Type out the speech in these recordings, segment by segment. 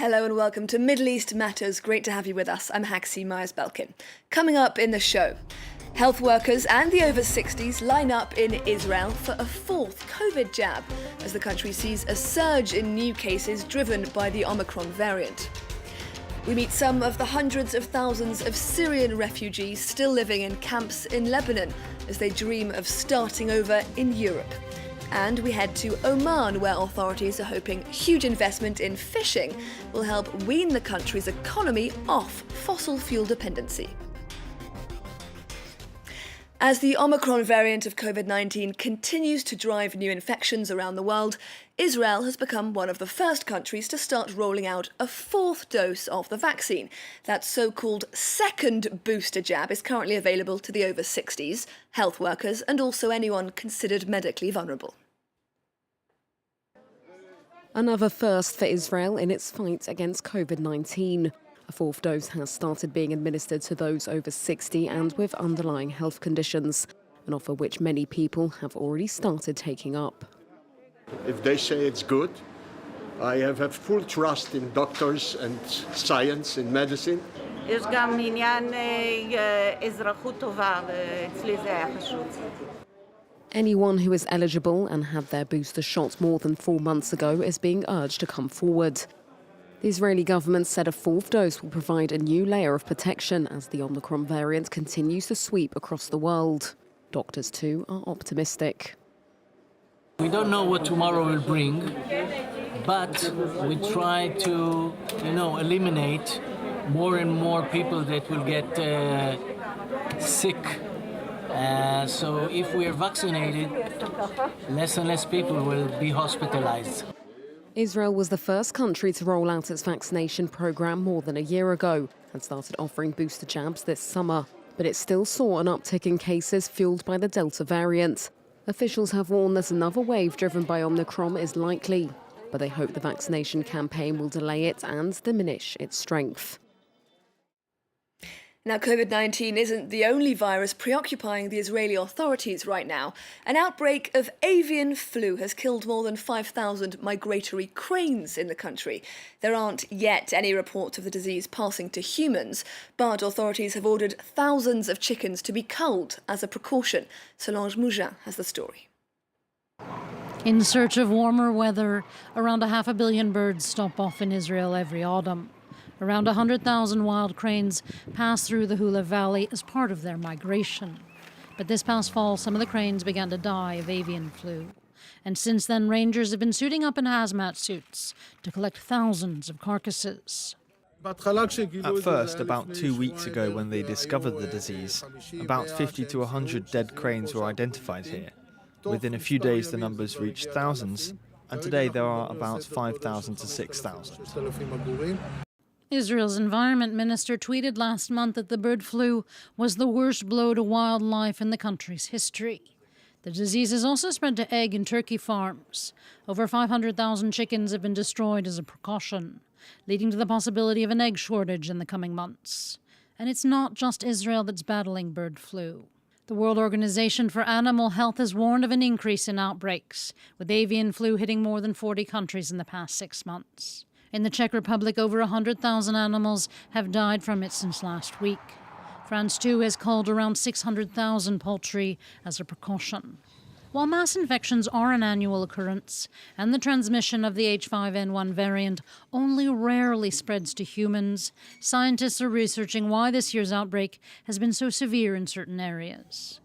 Hello and welcome to Middle East Matters. Great to have you with us. I'm Haxi Myers-Belkin. Coming up in the show, health workers and the over 60s line up in Israel for a fourth COVID jab as the country sees a surge in new cases driven by the Omicron variant. We meet some of the hundreds of thousands of Syrian refugees still living in camps in Lebanon as they dream of starting over in Europe. And we head to Oman, where authorities are hoping huge investment in fishing will help wean the country's economy off fossil fuel dependency. As the Omicron variant of Covid-19 continues to drive new infections around the world, Israel has become one of the first countries to start rolling out a fourth dose of the vaccine. That so-called second booster jab is currently available to the over 60s, health workers, and also anyone considered medically vulnerable. Another first for Israel in its fight against Covid-19. A fourth dose has started being administered to those over 60 and with underlying health conditions, an offer which many people have already started taking up. If they say it's good, I have full trust in doctors and science and medicine. יש גם עניין אזרחות טובה, אצלי זה היה חשוב. Anyone who is eligible and had their booster shot more than 4 months ago is being urged to come forward. The Israeli government said a fourth dose will provide a new layer of protection as the Omicron variant continues to sweep across the world. Doctors, too, are optimistic. We don't know what tomorrow will bring, but we try to, eliminate more and more people that will get sick. So if we are vaccinated, less and less people will be hospitalized. Israel was the first country to roll out its vaccination program more than a year ago and started offering booster jabs this summer. But it still saw an uptick in cases fueled by the Delta variant. Officials have warned that another wave driven by Omicron is likely, but they hope the vaccination campaign will delay it and diminish its strength. Now, Covid-19 isn't the only virus preoccupying the Israeli authorities right now. An outbreak of avian flu has killed more than 5,000 migratory cranes in the country. There aren't yet any reports of the disease passing to humans, but authorities have ordered thousands of chickens to be culled as a precaution. Solange Mougin has the story. In search of warmer weather, around 500 million birds stop off in Israel every autumn. Around 100,000 wild cranes pass through the Hula Valley as part of their migration. But this past fall, some of the cranes began to die of avian flu. And since then, rangers have been suiting up in hazmat suits to collect thousands of carcasses. At first, about 2 weeks ago when they discovered the disease, about 50 to 100 dead cranes were identified here. Within a few days, the numbers reached thousands, and today there are about 5,000 to 6,000. Israel's environment minister tweeted last month that the bird flu was the worst blow to wildlife in the country's history. The disease has also spread to egg and turkey farms. Over 500,000 chickens have been destroyed as a precaution, leading to the possibility of an egg shortage in the coming months. And it's not just Israel that's battling bird flu. The World Organization for Animal Health has warned of an increase in outbreaks, with avian flu hitting more than 40 countries in the past 6 months. In the Czech Republic, over 100,000 animals have died from it since last week. France, too, has culled around 600,000 poultry as a precaution. While mass infections are an annual occurrence, and the transmission of the H5N1 variant only rarely spreads to humans, scientists are researching why this year's outbreak has been so severe in certain areas.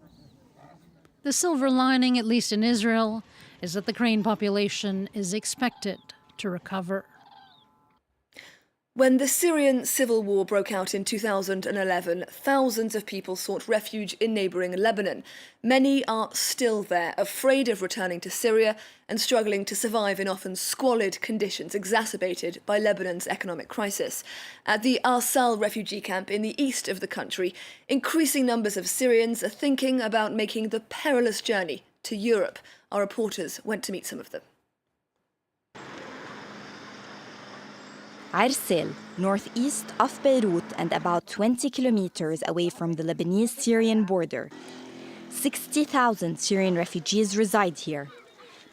The silver lining, at least in Israel, is that the crane population is expected to recover. When the Syrian civil war broke out in 2011, thousands of people sought refuge in neighbouring Lebanon. Many are still there, afraid of returning to Syria and struggling to survive in often squalid conditions exacerbated by Lebanon's economic crisis. At the Arsal refugee camp in the east of the country, increasing numbers of Syrians are thinking about making the perilous journey to Europe. Our reporters went to meet some of them. Arsil, northeast of Beirut and about 20 kilometers away from the Lebanese-Syrian border. 60,000 Syrian refugees reside here.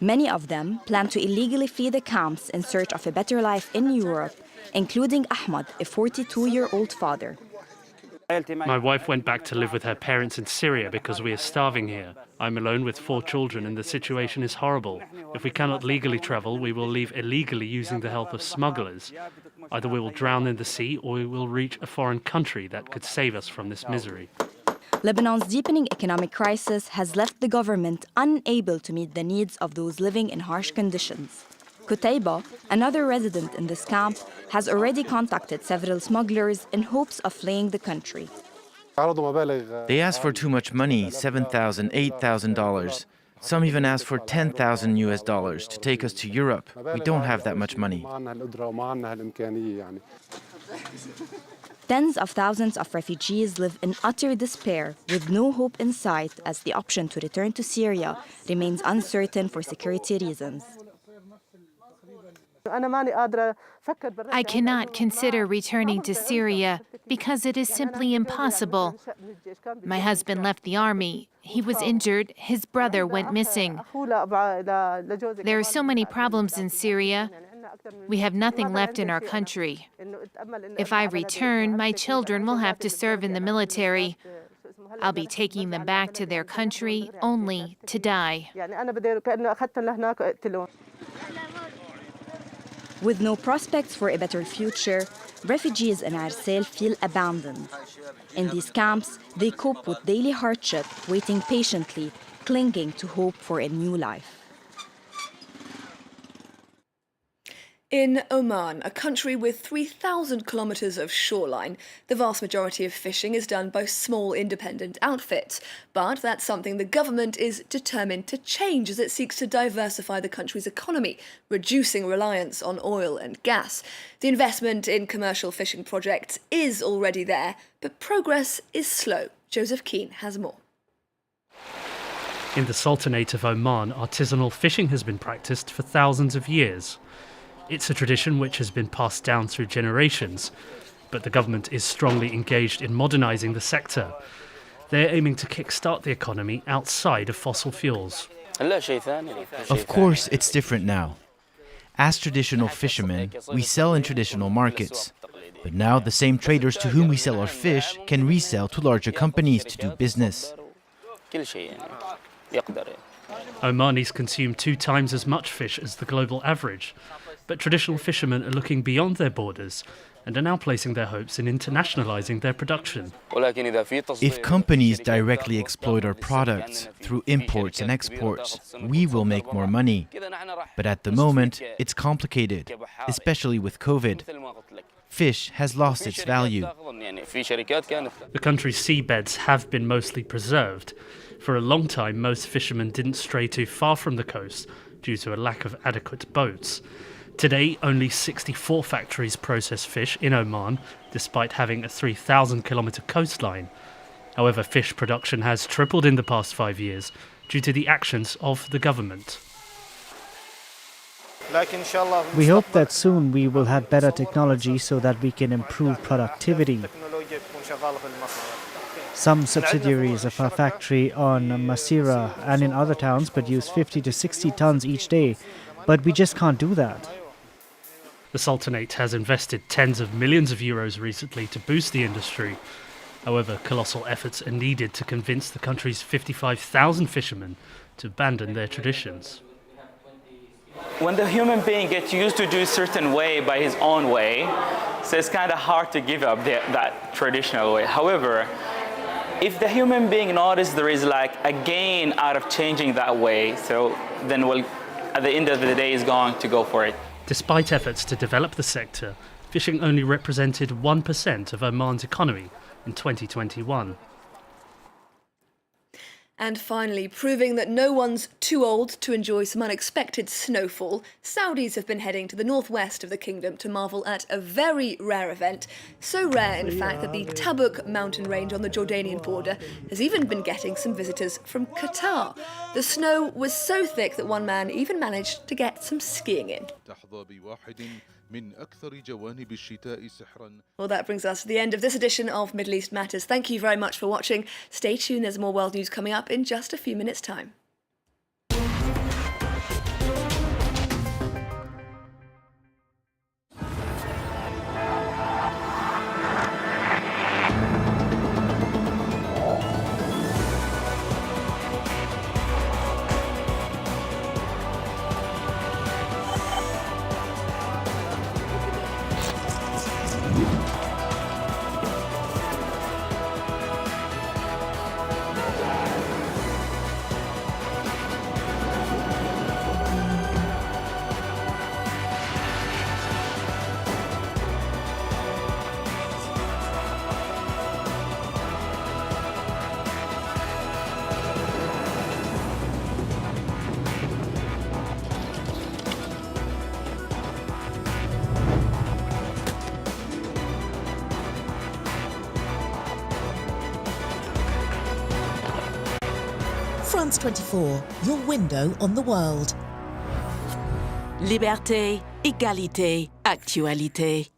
Many of them plan to illegally flee the camps in search of a better life in Europe, including Ahmad, a 42-year-old father. My wife went back to live with her parents in Syria because we are starving here. I'm alone with 4 children and the situation is horrible. If we cannot legally travel, we will leave illegally using the help of smugglers. Either we will drown in the sea or we will reach a foreign country that could save us from this misery. Lebanon's deepening economic crisis has left the government unable to meet the needs of those living in harsh conditions. Qutayba, another resident in this camp, has already contacted several smugglers in hopes of fleeing the country. They ask for too much money, $7,000, $8,000. Some even ask for $10,000 to take us to Europe. We don't have that much money. Tens of thousands of refugees live in utter despair with no hope in sight as the option to return to Syria remains uncertain for security reasons. I cannot consider returning to Syria because it is simply impossible. My husband left the army. He was injured. His brother went missing. There are so many problems in Syria. We have nothing left in our country. If I return, my children will have to serve in the military. I'll be taking them back to their country only to die. With no prospects for a better future, refugees in Arsel feel abandoned. In these camps, they cope with daily hardship, waiting patiently, clinging to hope for a new life. In Oman, a country with 3,000 kilometres of shoreline, the vast majority of fishing is done by small independent outfits. But that's something the government is determined to change as it seeks to diversify the country's economy, reducing reliance on oil and gas. The investment in commercial fishing projects is already there, but progress is slow. Joseph Keane has more. In the Sultanate of Oman, artisanal fishing has been practiced for thousands of years. It's a tradition which has been passed down through generations, but the government is strongly engaged in modernising the sector. They're aiming to kickstart the economy outside of fossil fuels. Of course, it's different now. As traditional fishermen, we sell in traditional markets. But now the same traders to whom we sell our fish can resell to larger companies to do business. Omanis consume 2 times as much fish as the global average. But traditional fishermen are looking beyond their borders and are now placing their hopes in internationalising their production. If companies directly exploit our products through imports and exports, we will make more money. But at the moment, it's complicated, especially with COVID. Fish has lost its value. The country's seabeds have been mostly preserved. For a long time, most fishermen didn't stray too far from the coast due to a lack of adequate boats. Today, only 64 factories process fish in Oman, despite having a 3,000-kilometre coastline. However, fish production has tripled in the past 5 years due to the actions of the government. We hope that soon we will have better technology so that we can improve productivity. Some subsidiaries of our factory on Masira and in other towns produce 50 to 60 tons each day, but we just can't do that. The Sultanate has invested tens of millions of euros recently to boost the industry. However, colossal efforts are needed to convince the country's 55,000 fishermen to abandon their traditions. When the human being gets used to do a certain way by his own way, so it's kind of hard to give up that traditional way. However, if the human being notices there is like a gain out of changing that way, so then at the end of the day is going to go for it. Despite efforts to develop the sector, fishing only represented 1% of Oman's economy in 2021. And finally, proving that no one's too old to enjoy some unexpected snowfall, Saudis have been heading to the northwest of the kingdom to marvel at a very rare event. So rare, in fact, that the Tabuk mountain range on the Jordanian border has even been getting some visitors from Qatar. The snow was so thick that one man even managed to get some skiing in. Well, that brings us to the end of this edition of Middle East Matters. Thank you very much for watching. Stay tuned, there's more world news coming up in just a few minutes' time. France 24, your window on the world. Liberté, égalité, actualité.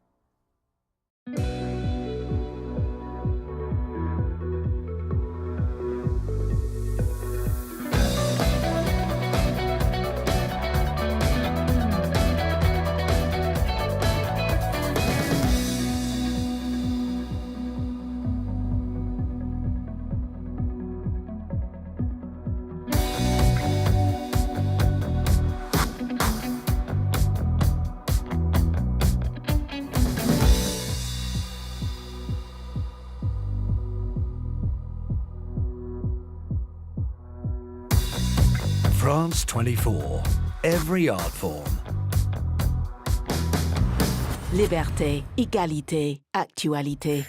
France 24, every art form. Liberté, égalité, actualité.